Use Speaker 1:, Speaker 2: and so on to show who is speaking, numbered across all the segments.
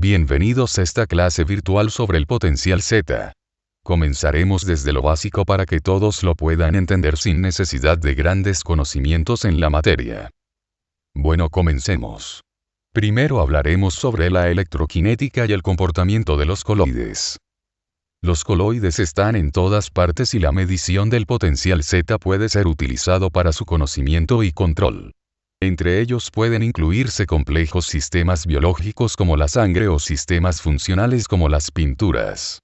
Speaker 1: Bienvenidos a esta clase virtual sobre el potencial Z. Comenzaremos desde lo básico para que todos lo puedan entender sin necesidad de grandes conocimientos en la materia. Bueno, comencemos. Primero hablaremos sobre la electroquinética y el comportamiento de los coloides. Los coloides están en todas partes y la medición del potencial Z puede ser utilizado para su conocimiento y control. Entre ellos pueden incluirse complejos sistemas biológicos como la sangre o sistemas funcionales como las pinturas.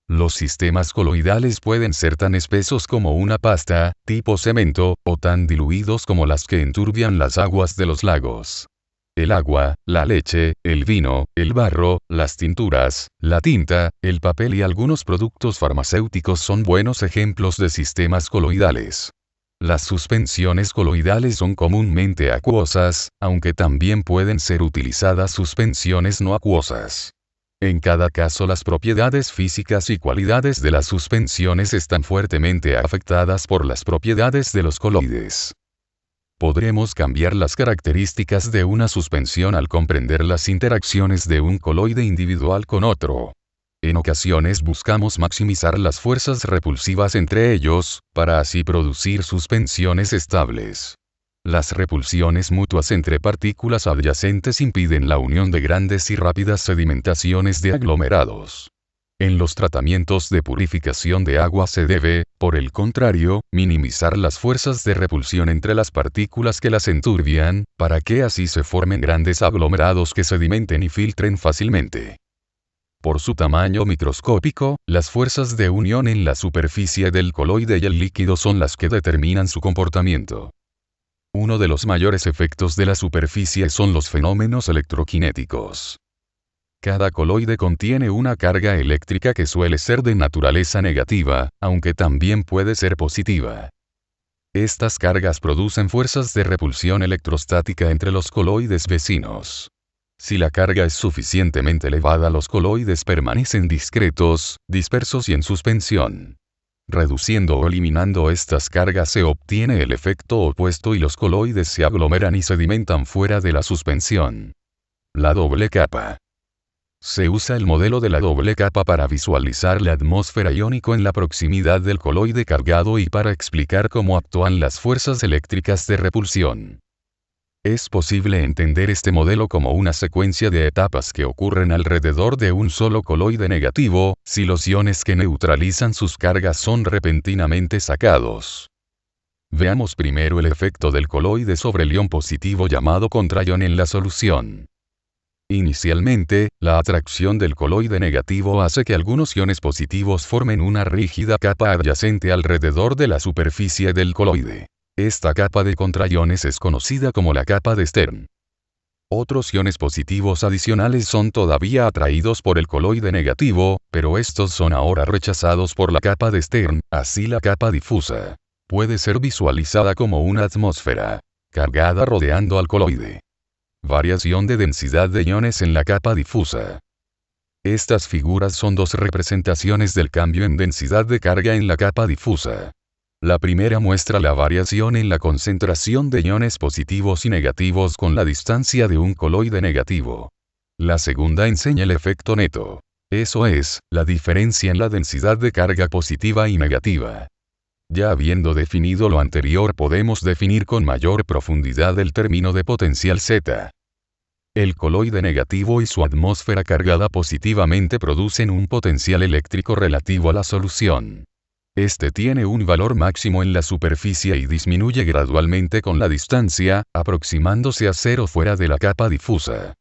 Speaker 1: Los sistemas coloidales pueden ser tan espesos como una pasta, tipo cemento, o tan diluidos como las que enturbian las aguas de los lagos. El agua, la leche, el vino, el barro, las tinturas, la tinta, el papel y algunos productos farmacéuticos son buenos ejemplos de sistemas coloidales. Las suspensiones coloidales son comúnmente acuosas, aunque también pueden ser utilizadas suspensiones no acuosas. En cada caso las propiedades físicas y cualidades de las suspensiones están fuertemente afectadas por las propiedades de los coloides. Podremos cambiar las características de una suspensión al comprender las interacciones de un coloide individual con otro. En ocasiones buscamos maximizar las fuerzas repulsivas entre ellos, para así producir suspensiones estables. Las repulsiones mutuas entre partículas adyacentes impiden la unión de grandes y rápidas sedimentaciones de aglomerados. En los tratamientos de purificación de agua se debe, por el contrario, minimizar las fuerzas de repulsión entre las partículas que las enturbian, para que así se formen grandes aglomerados que sedimenten y filtren fácilmente. Por su tamaño microscópico, las fuerzas de unión en la superficie del coloide y el líquido son las que determinan su comportamiento. Uno de los mayores efectos de la superficie son los fenómenos electroquinéticos. Cada coloide contiene una carga eléctrica que suele ser de naturaleza negativa, aunque también puede ser positiva. Estas cargas producen fuerzas de repulsión electrostática entre los coloides vecinos. Si la carga es suficientemente elevada, los coloides permanecen discretos, dispersos y en suspensión. Reduciendo o eliminando estas cargas se obtiene el efecto opuesto y los coloides se aglomeran y sedimentan fuera de la suspensión. La doble capa. Se usa el modelo de la doble capa para visualizar la atmósfera iónico en la proximidad del coloide cargado y para explicar cómo actúan las fuerzas eléctricas de repulsión. Es posible entender este modelo como una secuencia de etapas que ocurren alrededor de un solo coloide negativo, si los iones que neutralizan sus cargas son repentinamente sacados. Veamos primero el efecto del coloide sobre el ion positivo llamado contraion en la solución. Inicialmente, la atracción del coloide negativo hace que algunos iones positivos formen una rígida capa adyacente alrededor de la superficie del coloide. Esta capa de contraiones es conocida como la capa de Stern. Otros iones positivos adicionales son todavía atraídos por el coloide negativo, pero estos son ahora rechazados por la capa de Stern, así la capa difusa puede ser visualizada como una atmósfera cargada rodeando al coloide. Variación de densidad de iones en la capa difusa. Estas figuras son dos representaciones del cambio en densidad de carga en la capa difusa. La primera muestra la variación en la concentración de iones positivos y negativos con la distancia de un coloide negativo. La segunda enseña el efecto neto. Eso es, la diferencia en la densidad de carga positiva y negativa. Ya habiendo definido lo anterior, podemos definir con mayor profundidad el término de potencial Z. El coloide negativo y su atmósfera cargada positivamente producen un potencial eléctrico relativo a la solución. Este tiene un valor máximo en la superficie y disminuye gradualmente con la distancia, aproximándose a cero fuera de la capa difusa.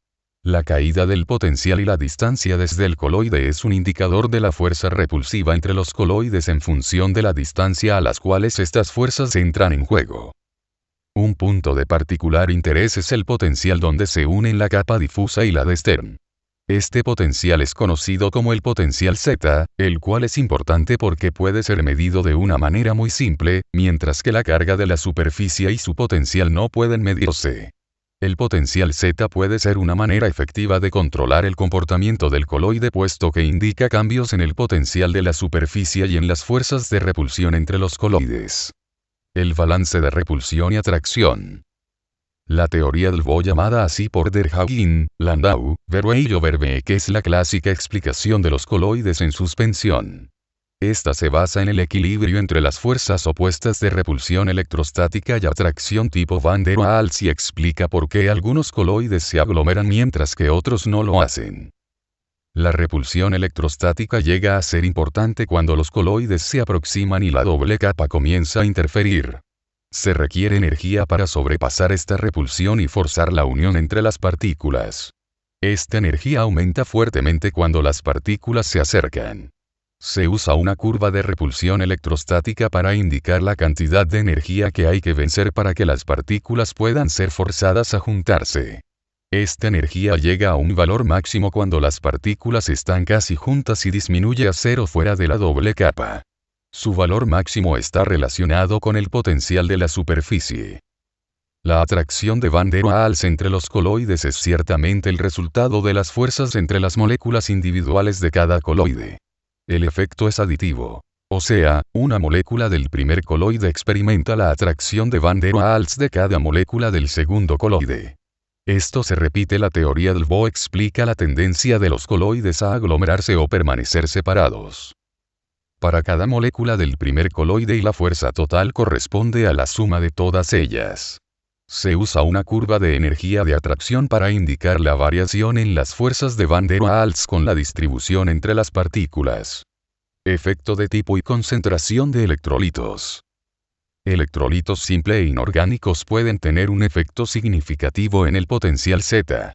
Speaker 1: La caída del potencial y la distancia desde el coloide es un indicador de la fuerza repulsiva entre los coloides en función de la distancia a las cuales estas fuerzas entran en juego. Un punto de particular interés es el potencial donde se unen la capa difusa y la de Stern. Este potencial es conocido como el potencial Z, el cual es importante porque puede ser medido de una manera muy simple, mientras que la carga de la superficie y su potencial no pueden medirse. El potencial Z puede ser una manera efectiva de controlar el comportamiento del coloide puesto que indica cambios en el potencial de la superficie y en las fuerzas de repulsión entre los coloides. El balance de repulsión y atracción. La teoría del Bohr, llamada así por Verhagen, Landau, Verwey y Overbeek, es la clásica explicación de los coloides en suspensión. Esta se basa en el equilibrio entre las fuerzas opuestas de repulsión electrostática y atracción tipo Van der Waals y explica por qué algunos coloides se aglomeran mientras que otros no lo hacen. La repulsión electrostática llega a ser importante cuando los coloides se aproximan y la doble capa comienza a interferir. Se requiere energía para sobrepasar esta repulsión y forzar la unión entre las partículas. Esta energía aumenta fuertemente cuando las partículas se acercan. Se usa una curva de repulsión electrostática para indicar la cantidad de energía que hay que vencer para que las partículas puedan ser forzadas a juntarse. Esta energía llega a un valor máximo cuando las partículas están casi juntas y disminuye a cero fuera de la doble capa. Su valor máximo está relacionado con el potencial de la superficie. La atracción de Van der Waals entre los coloides es ciertamente el resultado de las fuerzas entre las moléculas individuales de cada coloide. El efecto es aditivo. O sea, una molécula del primer coloide experimenta la atracción de Van der Waals de cada molécula del segundo coloide. Esto se repite. La teoría del Bohr explica la tendencia de los coloides a aglomerarse o permanecer separados. Para cada molécula del primer coloide y la fuerza total corresponde a la suma de todas ellas. Se usa una curva de energía de atracción para indicar la variación en las fuerzas de Van der Waals con la distribución entre las partículas. Efecto de tipo y concentración de electrolitos. Electrolitos simples e inorgánicos pueden tener un efecto significativo en el potencial Z.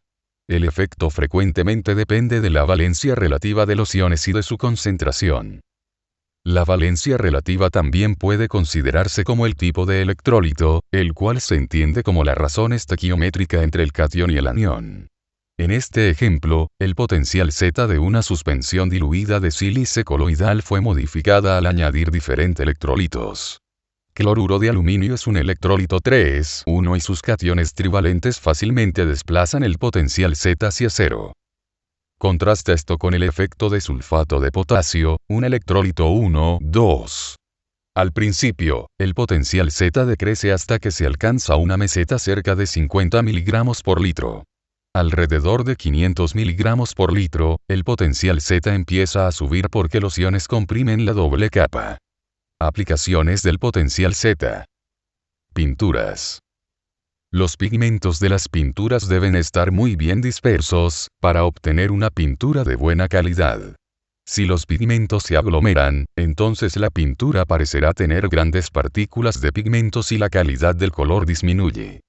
Speaker 1: El efecto frecuentemente depende de la valencia relativa de los iones y de su concentración. La valencia relativa también puede considerarse como el tipo de electrolito, el cual se entiende como la razón estequiométrica entre el catión y el anión. En este ejemplo, el potencial Z de una suspensión diluida de sílice coloidal fue modificada al añadir diferentes electrolitos. Cloruro de aluminio es un electrolito 3,1 y sus cationes trivalentes fácilmente desplazan el potencial Z hacia cero. Contrasta esto con el efecto de sulfato de potasio, un electrolito 1,2. Al principio, el potencial Z decrece hasta que se alcanza una meseta cerca de 50 miligramos por litro. Alrededor de 500 miligramos por litro, el potencial Z empieza a subir porque los iones comprimen la doble capa. Aplicaciones del potencial Z. Pinturas. Los pigmentos de las pinturas deben estar muy bien dispersos, para obtener una pintura de buena calidad. Si los pigmentos se aglomeran, entonces la pintura parecerá tener grandes partículas de pigmentos y la calidad del color disminuye.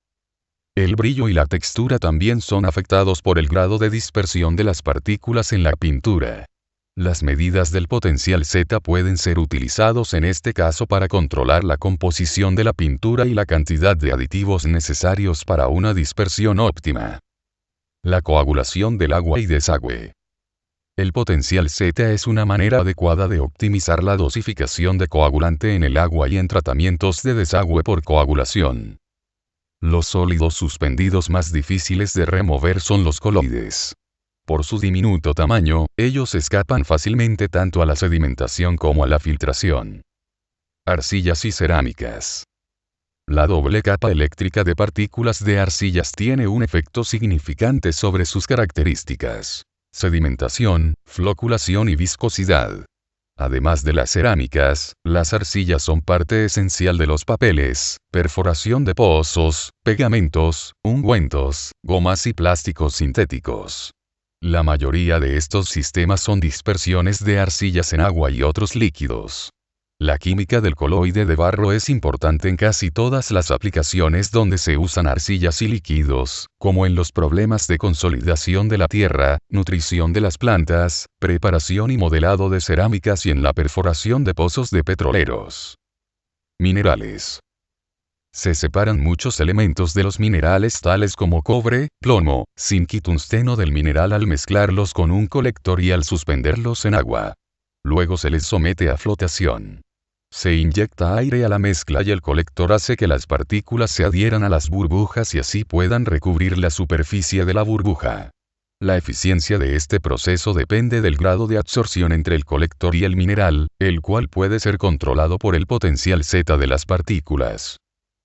Speaker 1: El brillo y la textura también son afectados por el grado de dispersión de las partículas en la pintura. Las medidas del potencial Z pueden ser utilizados en este caso para controlar la composición de la pintura y la cantidad de aditivos necesarios para una dispersión óptima. La coagulación del agua y desagüe. El potencial Z es una manera adecuada de optimizar la dosificación de coagulante en el agua y en tratamientos de desagüe por coagulación. Los sólidos suspendidos más difíciles de remover son los coloides. Por su diminuto tamaño, ellos escapan fácilmente tanto a la sedimentación como a la filtración. Arcillas y cerámicas. La doble capa eléctrica de partículas de arcillas tiene un efecto significante sobre sus características: sedimentación, floculación y viscosidad. Además de las cerámicas, las arcillas son parte esencial de los papeles, perforación de pozos, pegamentos, ungüentos, gomas y plásticos sintéticos. La mayoría de estos sistemas son dispersiones de arcillas en agua y otros líquidos. La química del coloide de barro es importante en casi todas las aplicaciones donde se usan arcillas y líquidos, como en los problemas de consolidación de la tierra, nutrición de las plantas, preparación y modelado de cerámicas y en la perforación de pozos de petroleros. Minerales. Se separan muchos elementos de los minerales tales como cobre, plomo, zinc y tungsteno del mineral al mezclarlos con un colector y al suspenderlos en agua. Luego se les somete a flotación. Se inyecta aire a la mezcla y el colector hace que las partículas se adhieran a las burbujas y así puedan recubrir la superficie de la burbuja. La eficiencia de este proceso depende del grado de absorción entre el colector y el mineral, el cual puede ser controlado por el potencial Z de las partículas.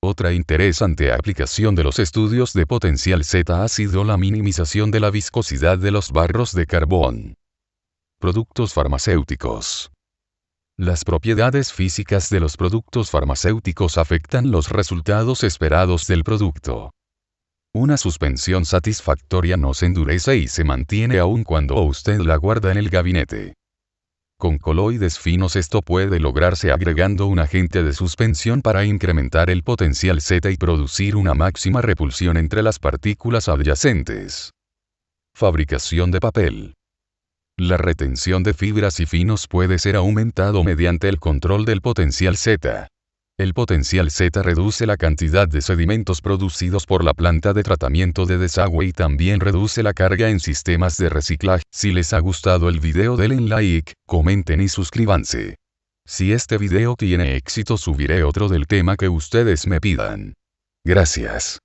Speaker 1: Otra interesante aplicación de los estudios de potencial Z ha sido la minimización de la viscosidad de los barros de carbón. Productos farmacéuticos. Las propiedades físicas de los productos farmacéuticos afectan los resultados esperados del producto. Una suspensión satisfactoria no se endurece y se mantiene aun cuando usted la guarda en el gabinete. Con coloides finos esto puede lograrse agregando un agente de suspensión para incrementar el potencial Z y producir una máxima repulsión entre las partículas adyacentes. Fabricación de papel. La retención de fibras y finos puede ser aumentado mediante el control del potencial Z. El potencial Z reduce la cantidad de sedimentos producidos por la planta de tratamiento de desagüe y también reduce la carga en sistemas de reciclaje. Si les ha gustado el video denle like, comenten y suscríbanse. Si este video tiene éxito subiré otro del tema que ustedes me pidan. Gracias.